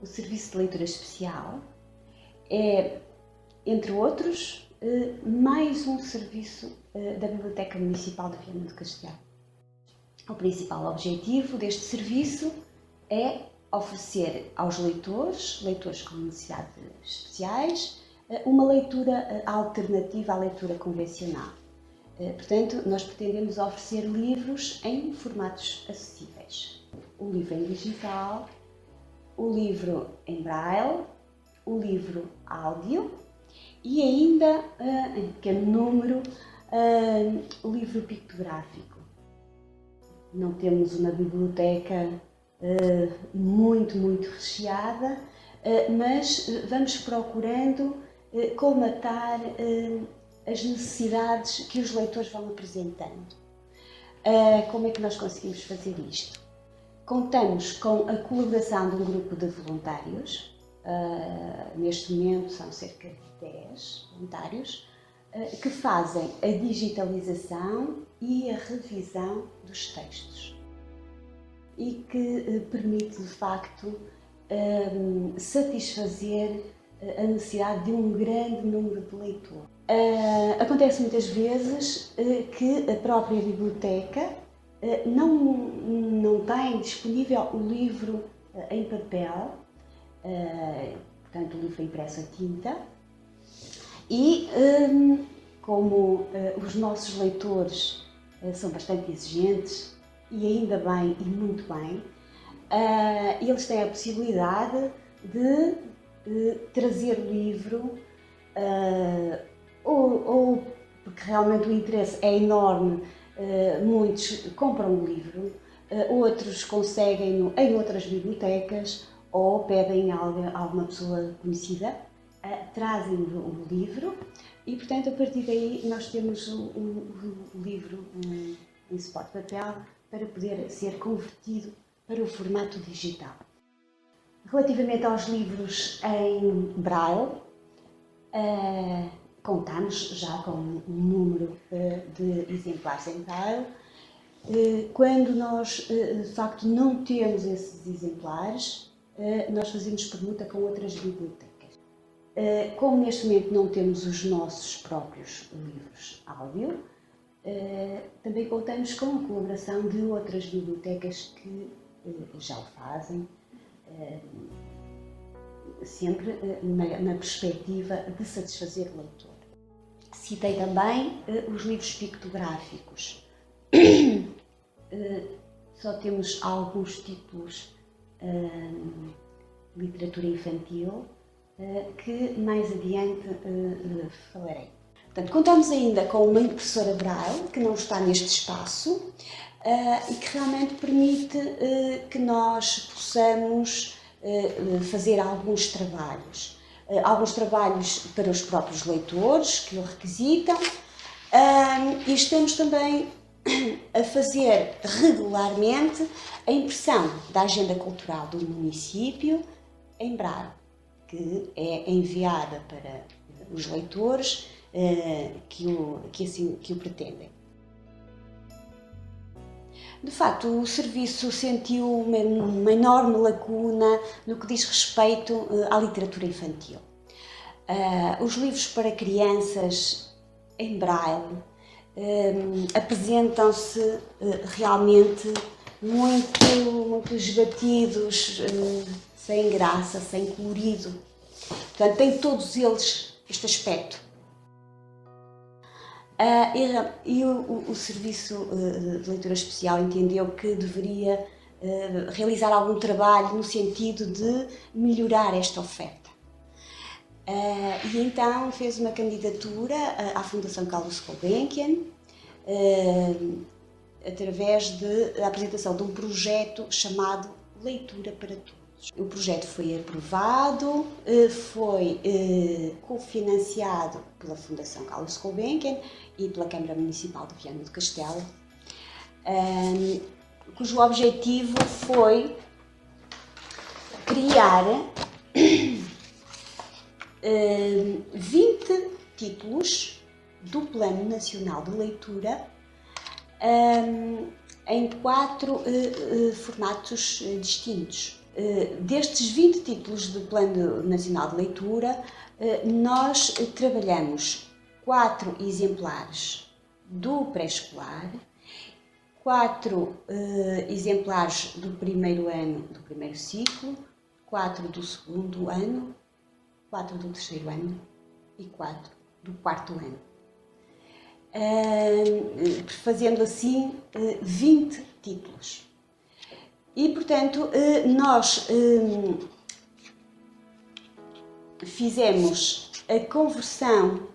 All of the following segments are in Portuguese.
O Serviço de Leitura Especial é, entre outros, mais um serviço da Biblioteca Municipal de Viana do Castelo. O principal objetivo deste serviço é oferecer aos leitores com necessidades especiais, uma leitura alternativa à leitura convencional. Portanto, nós pretendemos oferecer livros em formatos acessíveis. O livro em digital, o livro em braille, o livro áudio e ainda, em pequeno número, o livro pictográfico. Não temos uma biblioteca muito recheada, mas vamos procurando colmatar as necessidades que os leitores vão apresentando. Como é que nós conseguimos fazer isto? Contamos com a colaboração de um grupo de voluntários, neste momento são cerca de 10 voluntários, que fazem a digitalização e a revisão dos textos e que permite, de facto, satisfazer a necessidade de um grande número de leitores. Acontece muitas vezes que a própria biblioteca não tem disponível o livro em papel, portanto o livro impresso a tinta, e como os nossos leitores são bastante exigentes, e ainda bem e muito bem, eles têm a possibilidade de trazer o livro, ou porque realmente o interesse é enorme, muitos compram o livro, outros conseguem-no em outras bibliotecas ou pedem a alguma pessoa conhecida, trazem o livro e, portanto, a partir daí nós temos o livro em suporte papel para poder ser convertido para o formato digital. Relativamente aos livros em braille, contamos já com um número de exemplares em braille. Quando nós, de facto, não temos esses exemplares, nós fazemos permuta com outras bibliotecas. Como neste momento não temos os nossos próprios livros áudio, também contamos com a colaboração de outras bibliotecas que já o fazem, sempre na perspectiva de satisfazer o leitor. Citei também os livros pictográficos. Só temos alguns títulos de literatura infantil que mais adiante falarei. Portanto, contamos ainda com uma impressora braille que não está neste espaço e que realmente permite que nós possamos fazer alguns trabalhos para os próprios leitores que o requisitam, e estamos também a fazer regularmente a impressão da agenda cultural do município em braille, que é enviada para os leitores que o pretendem. De facto, o serviço sentiu uma enorme lacuna no que diz respeito à literatura infantil. Os livros para crianças em braille apresentam-se realmente muito esbatidos, sem graça, sem colorido. Portanto, têm todos eles este aspecto. E o Serviço de Leitura Especial entendeu que deveria realizar algum trabalho no sentido de melhorar esta oferta. E então fez uma candidatura à Fundação Carlos Gulbenkian, através da apresentação de um projeto chamado Leitura para Todos. O projeto foi aprovado, foi cofinanciado pela Fundação Carlos Gulbenkian e pela Câmara Municipal de Viana do Castelo, cujo objetivo foi criar 20 títulos do Plano Nacional de Leitura em 4 formatos distintos. Destes 20 títulos do Plano Nacional de Leitura, nós trabalhamos 4 exemplares do pré-escolar, 4 exemplares do primeiro ano do primeiro ciclo, 4 do segundo ano, 4 do terceiro ano e 4 do quarto ano. Fazendo assim 20 títulos. E, portanto, nós fizemos a conversão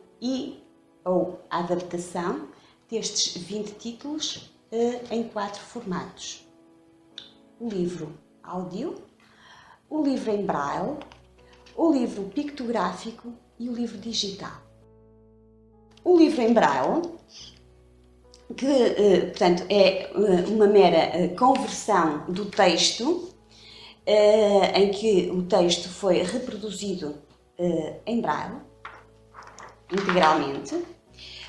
ou a adaptação destes 20 títulos em 4 formatos. O livro áudio, o livro em braille, o livro pictográfico e o livro digital. O livro em braille, que portanto é uma mera conversão do texto, em que o texto foi reproduzido em braille, integralmente.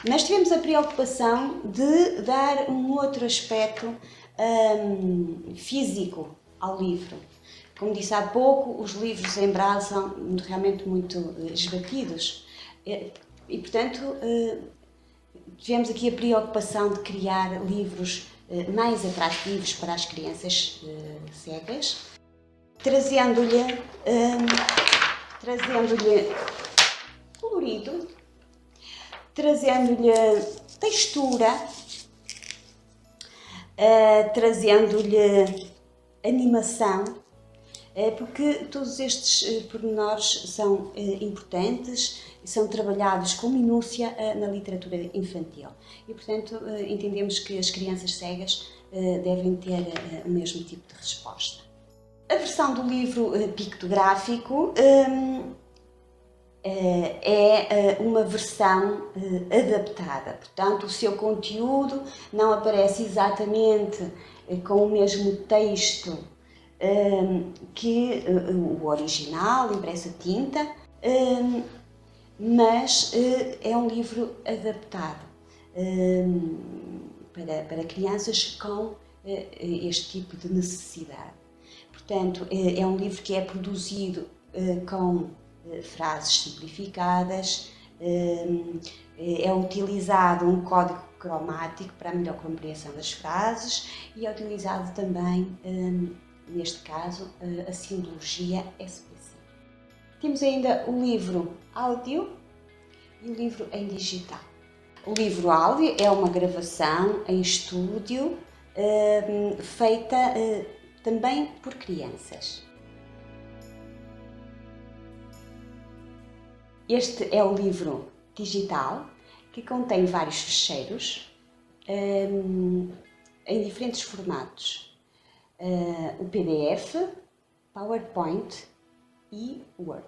Nós tivemos a preocupação de dar um outro aspecto físico ao livro. Como disse há pouco, os livros em braille são realmente muito esbatidos e, portanto, tivemos aqui a preocupação de criar livros mais atrativos para as crianças cegas, trazendo-lhe colorido, trazendo-lhe textura, trazendo-lhe animação, porque todos estes pormenores são importantes e são trabalhados com minúcia na literatura infantil. E, portanto, entendemos que as crianças cegas devem ter o mesmo tipo de resposta. A versão do livro pictográfico é uma versão adaptada, portanto o seu conteúdo não aparece exatamente com o mesmo texto que o original, impresso a tinta, mas é um livro adaptado para crianças com este tipo de necessidade. Portanto, é um livro que é produzido com frases simplificadas, é utilizado um código cromático para a melhor compreensão das frases e é utilizado também, neste caso, a simbologia SPC. Temos ainda o livro áudio e o livro em digital. O livro áudio é uma gravação em estúdio feita também por crianças. Este é o livro digital, que contém vários ficheiros em diferentes formatos. O PDF, PowerPoint e Word.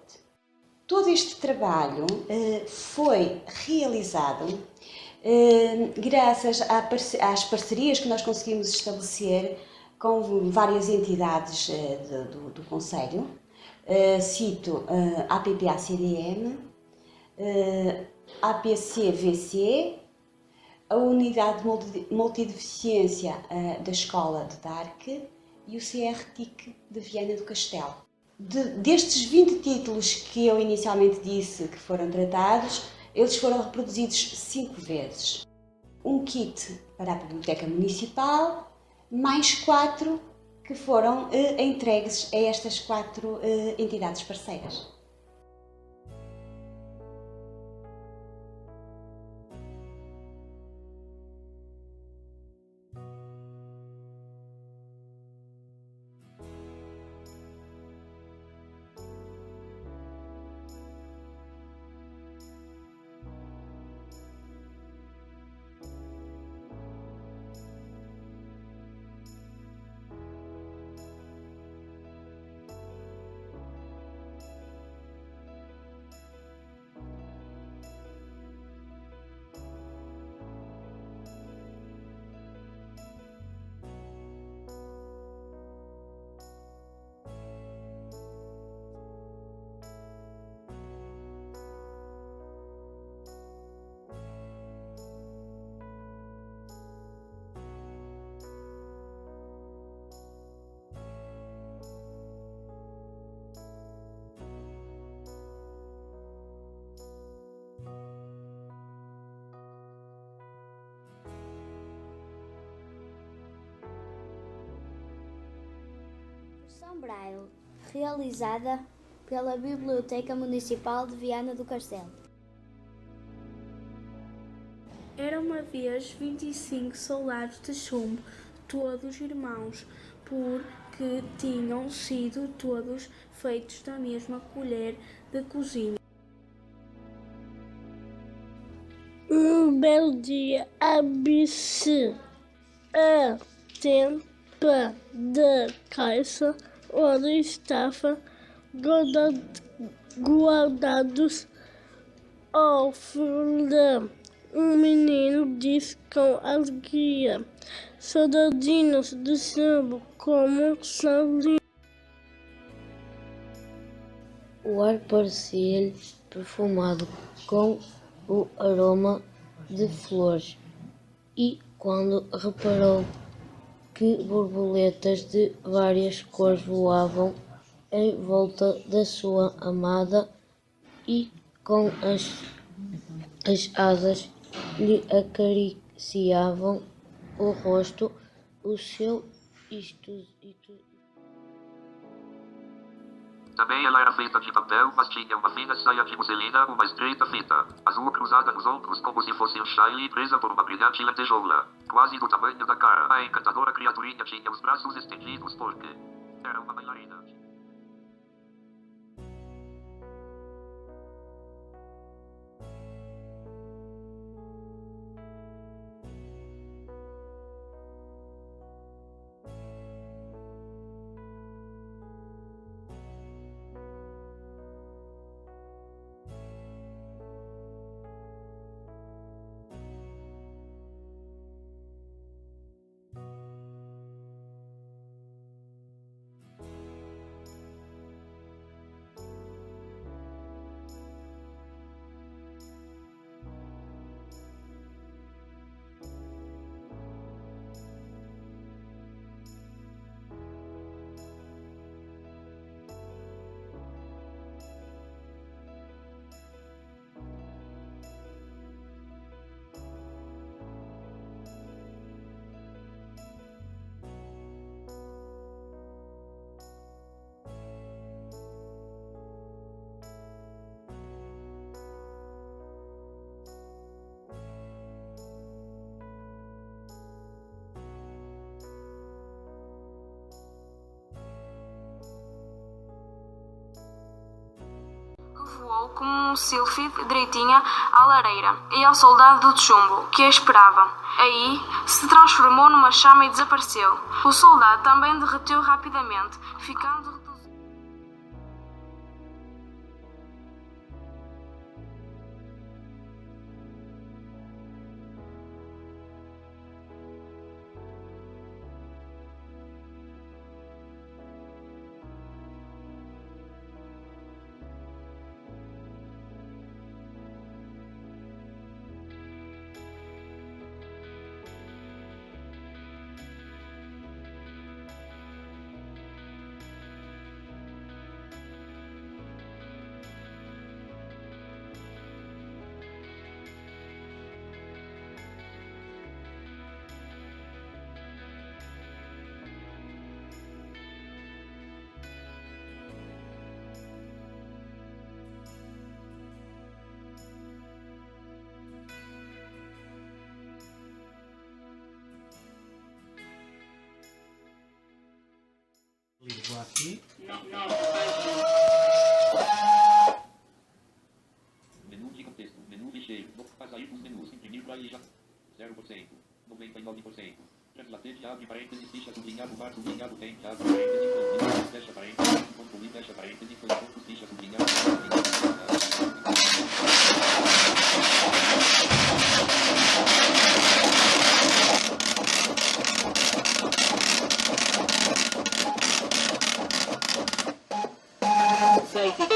Todo este trabalho foi realizado graças às parcerias que nós conseguimos estabelecer com várias entidades do Conselho. Cito a APPA-CDM, APC-VC, a Unidade de Multideficiência da Escola de Darque e o CRTIC de Viana do Castelo. Destes 20 títulos que eu inicialmente disse que foram tratados, eles foram reproduzidos 5 vezes. Um kit para a Biblioteca Municipal, mais 4 que foram entregues a estas 4 entidades parceiras. Tradução Braille, realizada pela Biblioteca Municipal de Viana do Castelo. Era uma vez 25 soldados de chumbo, todos irmãos, porque tinham sido todos feitos da mesma colher de cozinha. Um belo dia, abre-se a tampa da caixa onde estavam guardados ao fundo. Um menino disse com alegria: "Soldadinhos de chumbo, como são lindos!" O ar parecia-lhe perfumado com o aroma de flores, e quando reparou que borboletas de várias cores voavam em volta da sua amada e com as asas lhe acariciavam o rosto, o seu Também ela era feita de papel, mas tinha uma fina saia de musselina, uma estreita fita azul cruzada nos ombros como se fosse um chale presa por uma brilhante lantejoula, quase do tamanho da cara. A encantadora criaturinha tinha os braços estendidos porque era uma bailarina. Voou como um sílfide direitinha à lareira e ao soldado de chumbo, que a esperava. Aí se transformou numa chama e desapareceu. O soldado também derreteu rapidamente, ficando reduzido. Vou aqui. Menu de contexto, menu lixeiro, sair dos menus, imprimir para já 0%, 99%. Translated, abre parênteses, ficha, sublinhado, bar, sublinhado, tem, abre parênteses, concluir, fecha parênteses, concluir, fecha parênteses, pontos, ficha, sublinhado, Sei.